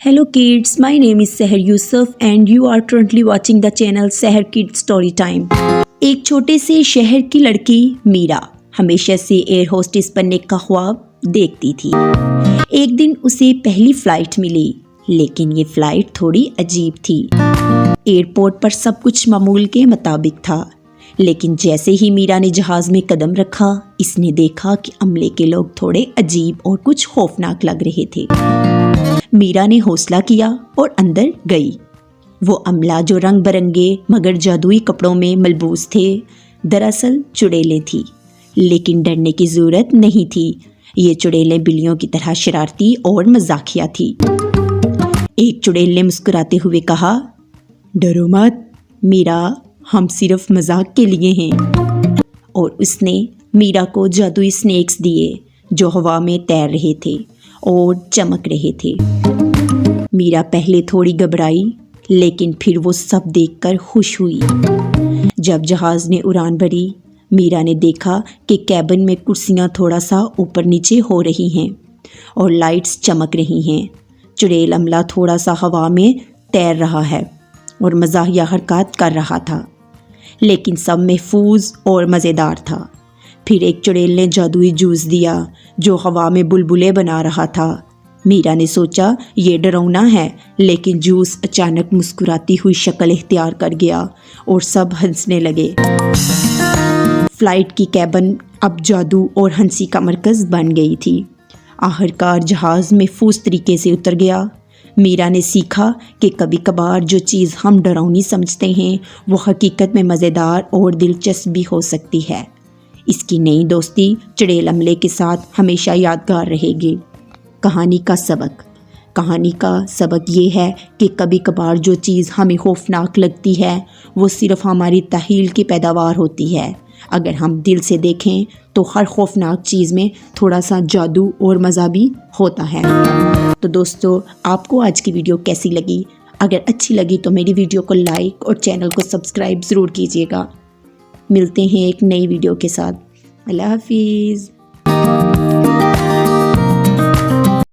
Hello kids, my name is Seher Yusuf and you are currently watching the channel Seher Kids Story Time. एक छोटे से शहर की लड़की मीरा हमेशा से एयर होस्टेस बनने का ख्वाब देखती थी। एक दिन उसे पहली फ्लाइट मिली, लेकिन ये फ्लाइट थोड़ी अजीब थी। एयरपोर्ट पर सब कुछ मामूल के मुताबिक था, लेकिन जैसे ही मीरा ने जहाज़ में कदम रखा, इसने देखा कि अमले के लोग थोड़े अजीब और कुछ खौफनाक लग रहे थे। मीरा ने हौसला किया और अंदर गई। वो अमला जो रंग बिरंगे मगर जादुई कपड़ों में मलबूस थे, दरअसल चुड़ैलें थी, लेकिन डरने की ज़रूरत नहीं थी। ये चुड़ैलें बिल्लियों की तरह शरारती और मजाकिया थी। एक चुड़ैल ने मुस्कुराते हुए कहा, डरो मत मीरा, हम सिर्फ मजाक के लिए हैं। और उसने मीरा को जादुई स्नेक्स दिए जो हवा में तैर रहे थे और चमक रहे थे। मीरा पहले थोड़ी घबराई, लेकिन फिर वो सब देखकर खुश हुई। जब जहाज़ ने उड़ान भरी, मीरा ने देखा कि कैबिन में कुर्सियाँ थोड़ा सा ऊपर नीचे हो रही हैं और लाइट्स चमक रही हैं। चुड़ैल अमला थोड़ा सा हवा में तैर रहा है और मज़ाहिया हरकत कर रहा था, लेकिन सब महफूज और मज़ेदार था। फिर एक चुड़ैल ने जादुई जूस दिया जो हवा में बुलबुले बना रहा था। मीरा ने सोचा ये डरावना है, लेकिन जूस अचानक मुस्कुराती हुई शक्ल इख्तियार कर गया और सब हंसने लगे। फ्लाइट की कैबिन अब जादू और हंसी का मरकज़ बन गई थी। आखिरकार जहाज़ महफूज तरीके से उतर गया। मीरा ने सीखा कि कभी कभार जो चीज़ हम डरावनी समझते हैं वो हकीकत में मज़ेदार और दिलचस्प भी हो सकती है। इसकी नई दोस्ती चुड़ैल अमले के साथ हमेशा यादगार रहेगी। कहानी का सबक ये है कि कभी कभार जो चीज़ हमें खौफनाक लगती है वो सिर्फ हमारी तख़ील की पैदावार होती है। अगर हम दिल से देखें तो हर खौफनाक चीज़ में थोड़ा सा जादू और मज़ा भी होता है। तो दोस्तों, आपको आज की वीडियो कैसी लगी? अगर अच्छी लगी तो मेरी वीडियो को लाइक और चैनल को सब्सक्राइब ज़रूर कीजिएगा। मिलते हैं एक नई वीडियो के साथ। अल्लाह हाफिज़।